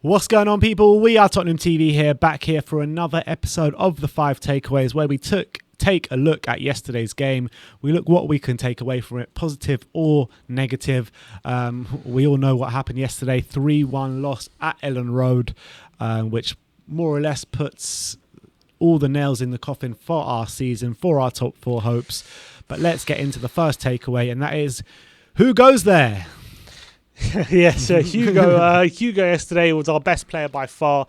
What's going on, people? We are Tottenham TV here, back here for another episode of the 5 Takeaways, where we take a look at yesterday's game. We look what we can take away from it, positive or negative. We all know what happened yesterday, 3-1 loss at Ellen Road, which more or less puts all the nails in the coffin for our season, for our top 4 hopes. But let's get into the first takeaway, and that is, who goes there? Yes, Hugo yesterday was our best player by far.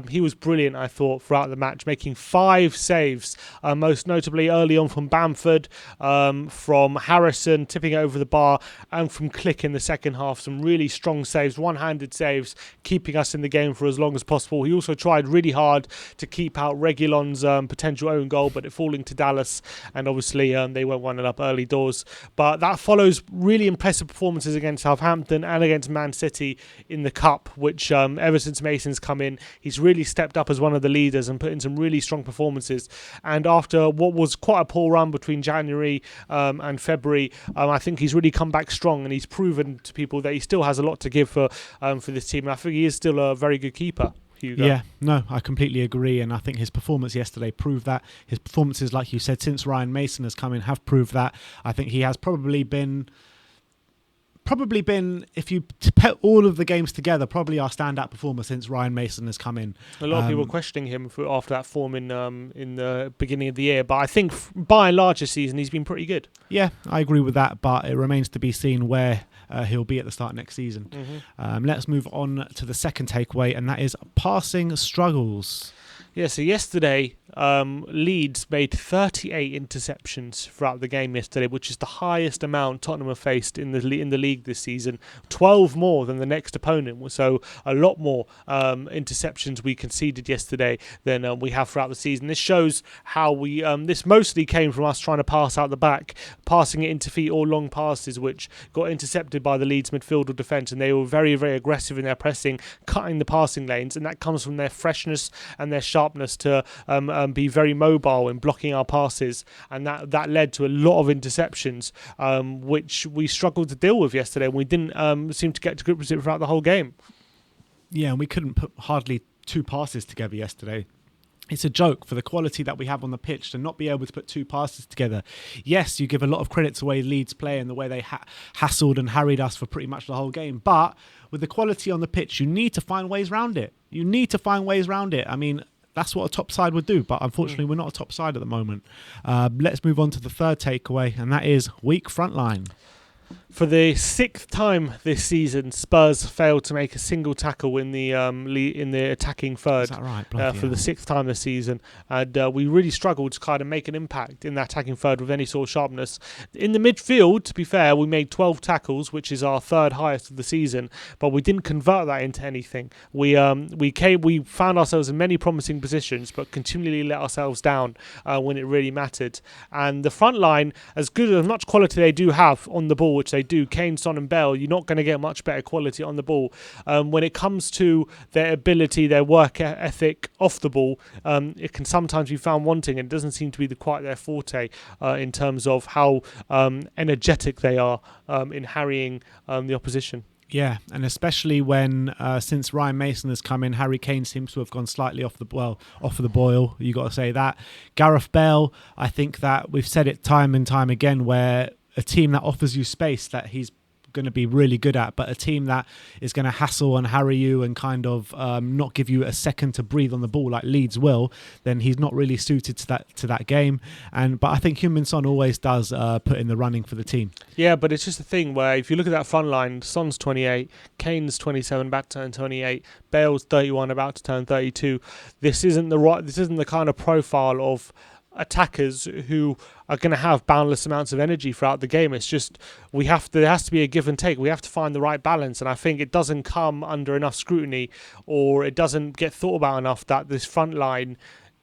He was brilliant, I thought, throughout the match, making 5 saves, most notably early on from Bamford, from Harrison tipping it over the bar, and from Click in the second half. Some really strong saves, one-handed saves, keeping us in the game for as long as possible. He also tried really hard to keep out Reguilon's potential own goal, but it falling to Dallas, and obviously they went 1-0 up early doors. But that follows really impressive performances against Southampton and against Man City in the Cup, which ever since Mason's come in, he's really stepped up as one of the leaders and put in some really strong performances. And after what was quite a poor run between January and February, I think he's really come back strong, and he's proven to people that he still has a lot to give for this team. And I think he is still a very good keeper. Hugo. Yeah, no, I completely agree, and I think his performance yesterday proved that. His performances, like you said, since Ryan Mason has come in, have proved that. I think he has probably been, if you put all of the games together, probably our standout performer since Ryan Mason has come in. A lot of people questioning him after that form in the beginning of the year, but I think by and large this season he's been pretty good. Yeah, I agree with that, but it remains to be seen where he'll be at the start next season. Let's move on to the second takeaway, and that is passing struggles. Yeah, so yesterday, Leeds made 38 interceptions throughout the game yesterday, which is the highest amount Tottenham have faced in the league this season. 12 more than the next opponent, so a lot more interceptions we conceded yesterday than we have throughout the season. This shows how we. This mostly came from us trying to pass out the back, passing it into feet or long passes, which got intercepted by the Leeds midfield or defence, and they were very, very aggressive in their pressing, cutting the passing lanes, and that comes from their freshness and their sharpness to be very mobile in blocking our passes, and that led to a lot of interceptions, which we struggled to deal with yesterday, and we didn't seem to get to grips with it throughout the whole game. Yeah, and we couldn't put hardly 2 passes together yesterday. It's a joke for the quality that we have on the pitch to not be able to put 2 passes together. Yes, you give a lot of credit to the way Leeds play and the way they hassled and harried us for pretty much the whole game, but with the quality on the pitch, you need to find ways around it. I mean, that's what a top side would do, but unfortunately we're not a top side at the moment. Let's move on to the third takeaway, and that is weak front line. For the 6th time this season, Spurs failed to make a single tackle in the attacking third. Is that right? For the 6th time this season, and we really struggled to kind of make an impact in that attacking third with any sort of sharpness. In the midfield, to be fair, we made 12 tackles, which is our 3rd highest of the season, but we didn't convert that into anything. We found ourselves in many promising positions, but continually let ourselves down when it really mattered. And the front line, as much quality they do have on the ball, which they do, Kane, Son and Bell, you're not going to get much better quality on the ball. When it comes to their ability, their work ethic off the ball, it can sometimes be found wanting, and it doesn't seem to be quite their forte in terms of how energetic they are in harrying the opposition. Yeah, and especially when since Ryan Mason has come in, Harry Kane seems to have gone slightly off of the boil. You got to say that. Gareth Bale, I think that we've said it time and time again, where a team that offers you space that he's going to be really good at, but a team that is going to hassle and harry you and kind of not give you a second to breathe on the ball like Leeds will, then he's not really suited to that game. But I think Heung-min Son always does put in the running for the team. Yeah, but it's just a thing where if you look at that front line, Son's 28, Kane's 27, about to turn 28, Bale's 31, about to turn 32. This isn't the kind of profile of attackers who are going to have boundless amounts of energy throughout the game. It's just there has to be a give and take. We have to find the right balance, and I think it doesn't come under enough scrutiny, or it doesn't get thought about enough that this front line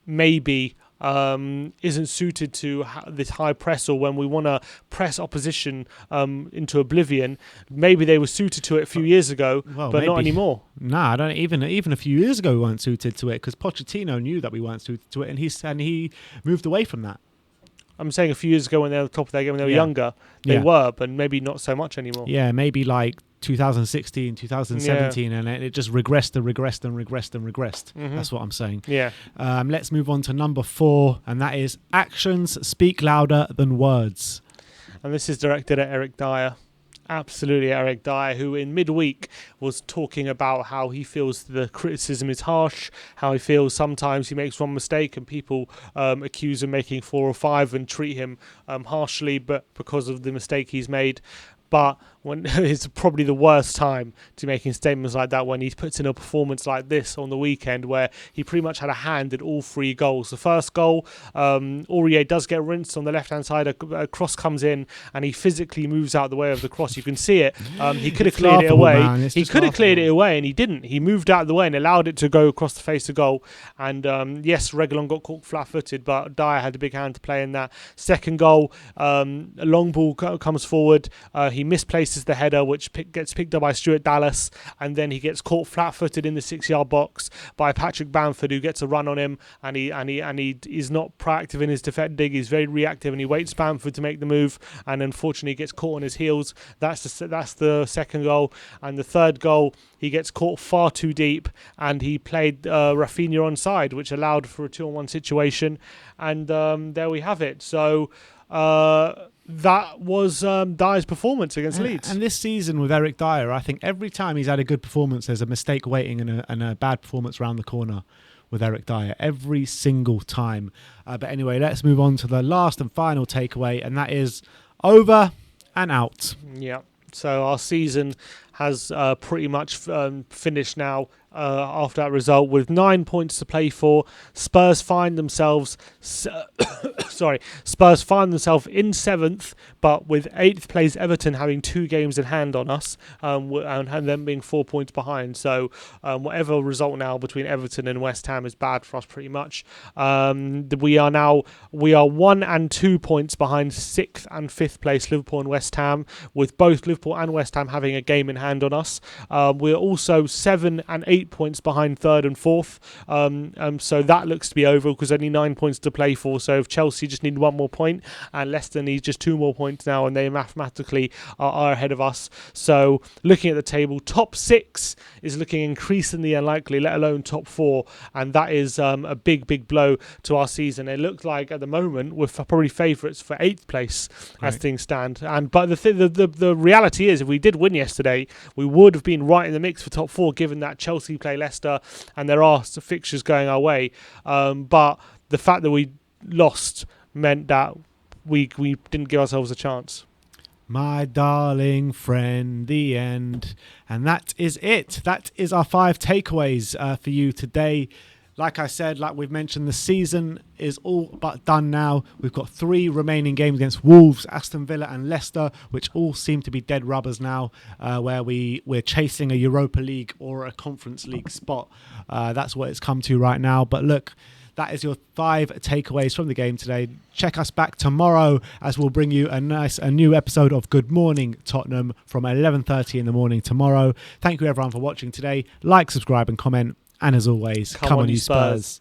maybe isn't suited to this high press, or when we want to press opposition into oblivion. Maybe they were suited to it a few years ago, but maybe not anymore. Nah, I don't even a few years ago we weren't suited to it, because Pochettino knew that we weren't suited to it, and he moved away from that. I'm saying a few years ago when they were top of their game when they were younger, they were, but maybe not so much anymore. Yeah, maybe like 2016, 2017, and it just regressed and regressed and regressed and regressed. That's what I'm saying. Yeah. Let's move on to number 4, and that is actions speak louder than words. And this is directed at Eric Dyer. Absolutely, Eric Dyer, who in midweek was talking about how he feels the criticism is harsh, how he feels sometimes he makes one mistake and people accuse him making 4 or 5 and treat him harshly, but because of the mistake he's made. But when it's probably the worst time to be making statements like that when he puts in a performance like this on the weekend where he pretty much had a hand in all 3 goals. The first goal, Aurier does get rinsed on the left-hand side. A cross comes in and he physically moves out the way of the cross. You can see it. He could have cleared it away. He could have cleared it away and he didn't. He moved out of the way and allowed it to go across the face of goal. And yes, Reguilon got caught flat-footed, but Dyer had a big hand to play in that. Second goal, a long ball comes forward. He misplaces the header, which gets picked up by Stuart Dallas, and then he gets caught flat-footed in the 6-yard box by Patrick Bamford, who gets a run on him, and he is not proactive in his defending. He's very reactive, and he waits Bamford to make the move, and unfortunately gets caught on his heels. That's the second goal, and the third goal, he gets caught far too deep, and he played Rafinha onside, which allowed for a 2-on-1 situation, and there we have it. So that was Dyer's performance against Leeds. And this season with Eric Dyer, I think every time he's had a good performance, there's a mistake waiting and a bad performance around the corner with Eric Dyer every single time. But anyway, let's move on to the last and final takeaway, and that is over and out. Yeah. So our season has pretty much finished now after that result with 9 points to play for. Spurs find themselves Spurs find themselves in 7th, but with 8th place Everton having 2 games in hand on us, and them being 4 points behind. So whatever result now between Everton and West Ham is bad for us pretty much. We are 1 and 2 points behind 6th and 5th place Liverpool and West Ham, with both Liverpool and West Ham having a game in hand on us. We're also 7 and 8 points behind 3rd and 4th. So that looks to be over because only 9 points to play for. So if Chelsea just need 1 more point and Leicester needs just 2 more points now, and they mathematically are ahead of us. So looking at the table, top 6 is looking increasingly unlikely, let alone top 4, and that is a big blow to our season. It looks like at the moment we're probably favourites for 8th place as things stand. But the reality is, if we did win yesterday, we would have been right in the mix for top 4, given that Chelsea play Leicester and there are some fixtures going our way. But the fact that we lost meant that we didn't give ourselves a chance. My darling friend, the end. And that is it. That is our 5 takeaways for you today. Like I said, like we've mentioned, the season is all but done now. We've got 3 remaining games against Wolves, Aston Villa and Leicester, which all seem to be dead rubbers now, where we're chasing a Europa League or a Conference League spot. That's what it's come to right now. But look, that is your 5 takeaways from the game today. Check us back tomorrow as we'll bring you a new episode of Good Morning Tottenham from 11:30 in the morning tomorrow. Thank you everyone for watching today. Like, subscribe and comment. And as always, come on you Spurs.